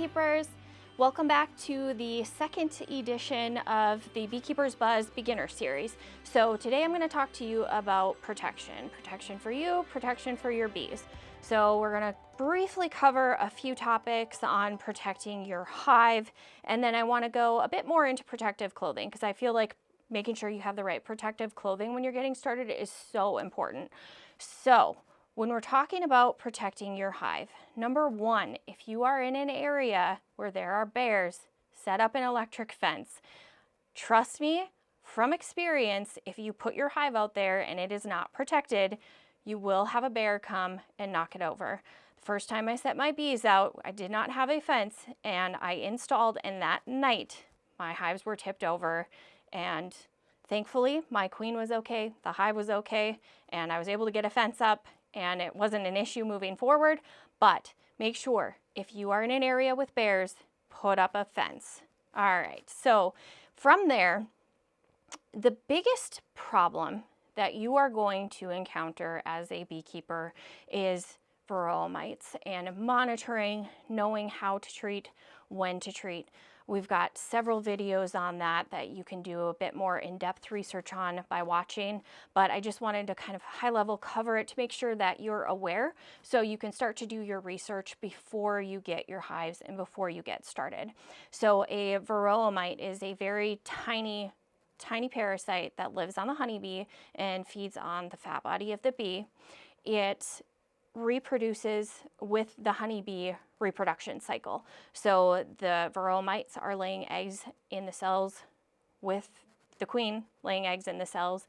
beekeepers. Welcome back to the second edition of the Beekeepers Buzz Beginner Series. So today I'm going to talk to you about protection. Protection for you, protection for your bees. So we're going to briefly cover a few topics on protecting your hive, and then I want to go a bit more into protective clothing because I feel like making sure you have the right protective clothing when you're getting started is so important. So when we're talking about protecting your hive, number one, if you are in an area where there are bears, set up an electric fence. Trust me, from experience, if you put your hive out there and it is not protected, you will have a bear come and knock it over. The first time I set my bees out, I did not have a fence, and I installed, and that night my hives were tipped over, and thankfully my queen was okay, the hive was okay, and I was able to get a fence up, and it wasn't an issue moving forward. But make sure if you are in an area with bears, put up a fence. All right, so from there, the biggest problem that you are going to encounter as a beekeeper is Varroa mites, and monitoring, knowing how to treat, when to treat. We've got several videos on that you can do a bit more in-depth research on by watching, but I just wanted to kind of high level cover it to make sure that you're aware so you can start to do your research before you get your hives and before you get started. So a Varroa mite is a very tiny parasite that lives on the honeybee and feeds on the fat body of the bee. It reproduces with the honeybee reproduction cycle. So the Varroa mites are laying eggs in the cells with the queen laying eggs in the cells.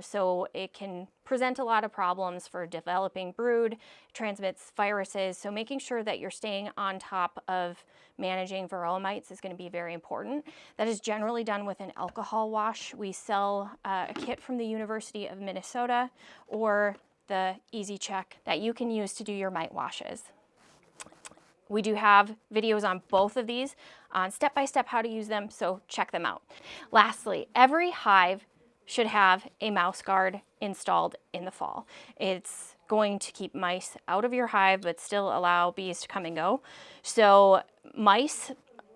So it can present a lot of problems for developing brood, transmits viruses. So making sure that you're staying on top of managing Varroa mites is going to be very important. That is generally done with an alcohol wash. We sell a kit from the University of Minnesota or the EasyCheck that you can use to do your mite washes. We do have videos on both of these on step-by-step how to use them, so check them out. Lastly, every hive should have a mouse guard installed in the fall. It's going to keep mice out of your hive, but still allow bees to come and go. So mice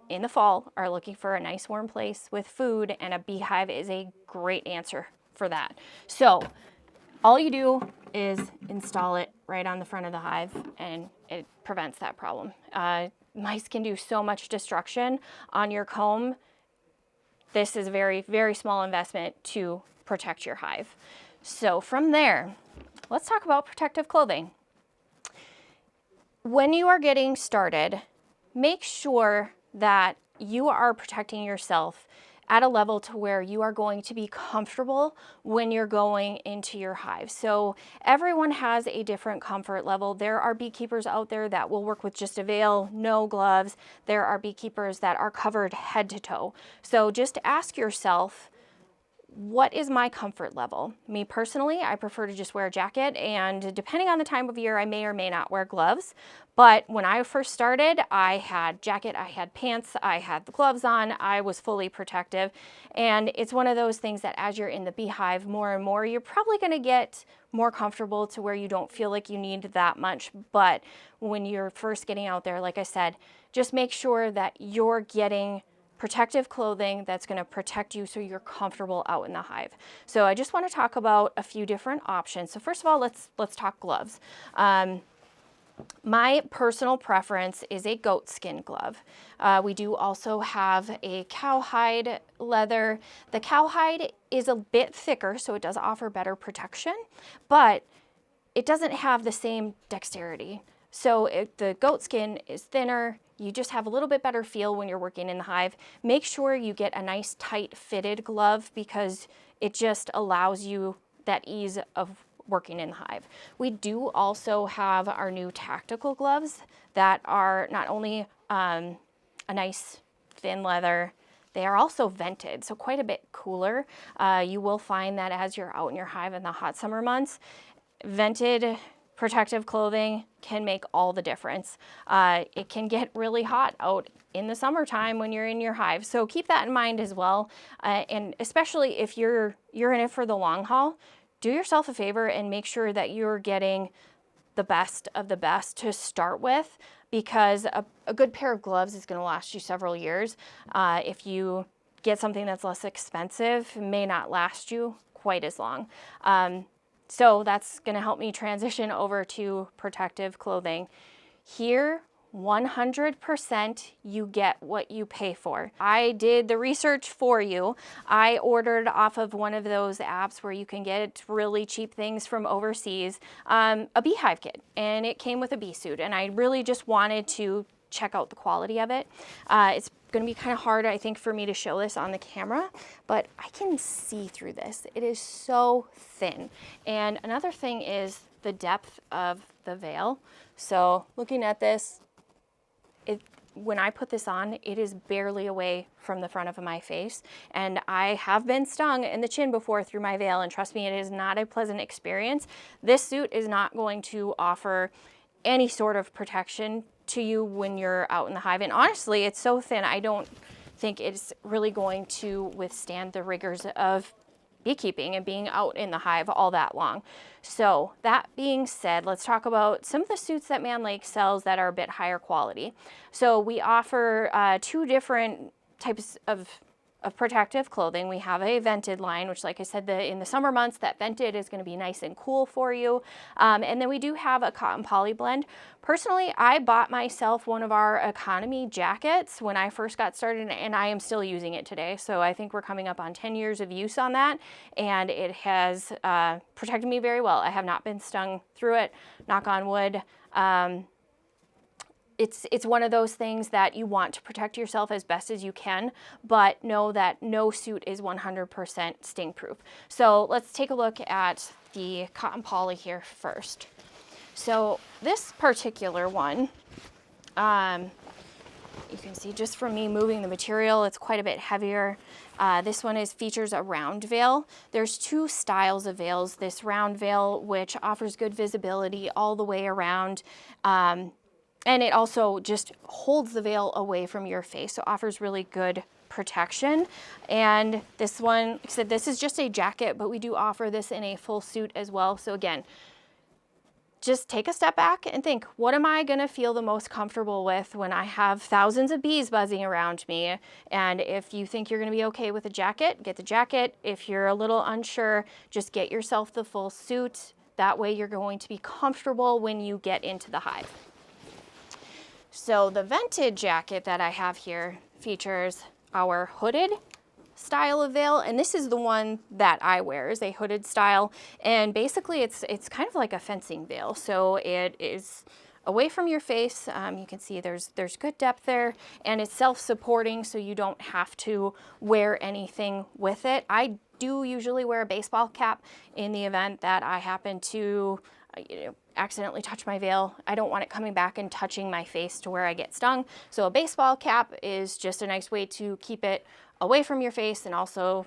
in the fall are looking for a nice warm place with food, and a beehive is a great answer for that. So all you do is install it right on the front of the hive, and it prevents that problem. Mice can do so much destruction on your comb. This is a very, very small investment to protect your hive. So from there, let's talk about protective clothing. When you are getting started, make sure that you are protecting yourself at a level to where you are going to be comfortable when you're going into your hive. So everyone has a different comfort level. There are beekeepers out there that will work with just a veil, no gloves. There are beekeepers that are covered head to toe. So just ask yourself, what is my comfort level? Me personally, I prefer to just wear a jacket, and depending on the time of year, I may or may not wear gloves. But when I first started, I had jacket, I had pants, I had the gloves on, I was fully protective. And it's one of those things that as you're in the beehive more and more, you're probably gonna get more comfortable to where you don't feel like you need that much. But when you're first getting out there, like I said, just make sure that you're getting protective clothing that's going to protect you so you're comfortable out in the hive. So I just want to talk about a few different options. So first of all, let's talk gloves. My personal preference is a goatskin glove. We do also have a cowhide leather. The cowhide is a bit thicker, so it does offer better protection, but it doesn't have the same dexterity. So if the goatskin is thinner, you just have a little bit better feel when you're working in the hive. Make sure you get a nice tight fitted glove because it just allows you that ease of working in the hive. We do also have our new tactical gloves that are not only a nice thin leather, they are also vented, so quite a bit cooler. You will find that as you're out in your hive in the hot summer months, vented protective clothing can make all the difference. It can get really hot out in the summertime when you're in your hive, so keep that in mind as well. And especially if you're in it for the long haul, do yourself a favor and make sure that you're getting the best of the best to start with. because a good pair of gloves is going to last you several years. If you get something that's less expensive, it may not last you quite as long. So that's going to help me transition over to protective clothing. Here, 100% you get what you pay for. I did the research for you. I ordered off of one of those apps where you can get really cheap things from overseas, a beehive kit, and it came with a bee suit, and I really just wanted to check out the quality of it. It's going to be kind of hard, I think, for me to show this on the camera, but I can see through this. It is so thin. And another thing is the depth of the veil. So looking at this, when I put this on, it is barely away from the front of my face. And I have been stung in the chin before through my veil, and trust me, it is not a pleasant experience. This suit is not going to offer any sort of protection to you when you're out in the hive. And honestly, it's so thin, I don't think it's really going to withstand the rigors of beekeeping and being out in the hive all that long. So that being said, let's talk about some of the suits that Mann Lake sells that are a bit higher quality. So we offer two different types of protective clothing. We have a vented line, which, like I said, in the summer months, that vented is going to be nice and cool for you. And then we do have a cotton poly blend. Personally, I bought myself one of our economy jackets when I first got started, and I am still using it today. So I think we're coming up on 10 years of use on that, and it has protected me very well. I have not been stung through it, knock on wood. It's one of those things that you want to protect yourself as best as you can, but know that no suit is 100% sting proof. So let's take a look at the cotton poly here first. So this particular one, you can see just from me moving the material, it's quite a bit heavier. This one features a round veil. There's two styles of veils. This round veil, which offers good visibility all the way around, and it also just holds the veil away from your face, so offers really good protection. And this one, like I said, this is just a jacket, but we do offer this in a full suit as well. So again, just take a step back and think, what am I gonna feel the most comfortable with when I have thousands of bees buzzing around me? And if you think you're gonna be okay with a jacket, get the jacket. If you're a little unsure, just get yourself the full suit. That way you're going to be comfortable when you get into the hive. So the vented jacket that I have here features our hooded style of veil, and this is the one that I wear, is a hooded style, and basically it's kind of like a fencing veil. So it is away from your face. You can see there's good depth there, and it's self-supporting, so you don't have to wear anything with it. I do usually wear a baseball cap in the event that I happen to accidentally touch my veil. I don't want it coming back and touching my face to where I get stung. So a baseball cap is just a nice way to keep it away from your face, and also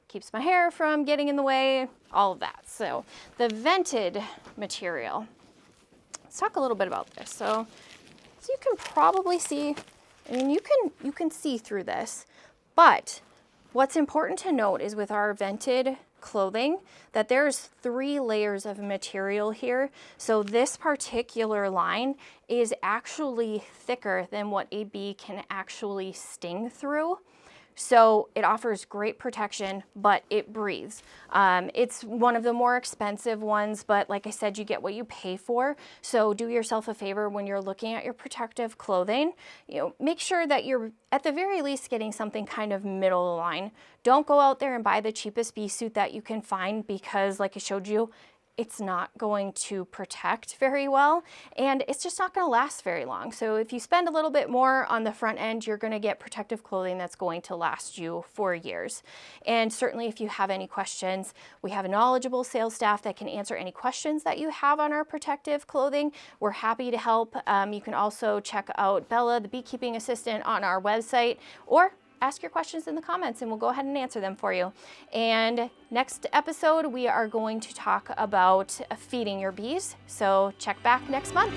keeps my hair from getting in the way, all of that. So the vented material, let's talk a little bit about this. So you can probably see, I mean, you can see through this, but what's important to note is with our vented clothing that there's 3 layers of material here. So this particular line is actually thicker than what a bee can actually sting through. So it offers great protection, but it breathes. It's one of the more expensive ones, but like I said, you get what you pay for. So do yourself a favor when you're looking at your protective clothing, make sure that you're at the very least getting something kind of middle of the line. Don't go out there and buy the cheapest bee suit that you can find, because like I showed you, it's not going to protect very well, and it's just not going to last very long. So if you spend a little bit more on the front end, you're going to get protective clothing that's going to last you for years. And certainly if you have any questions, we have a knowledgeable sales staff that can answer any questions that you have on our protective clothing. We're happy to help. You can also check out Bella, the beekeeping assistant, on our website, or ask your questions in the comments and we'll go ahead and answer them for you. And next episode, we are going to talk about feeding your bees. So check back next month.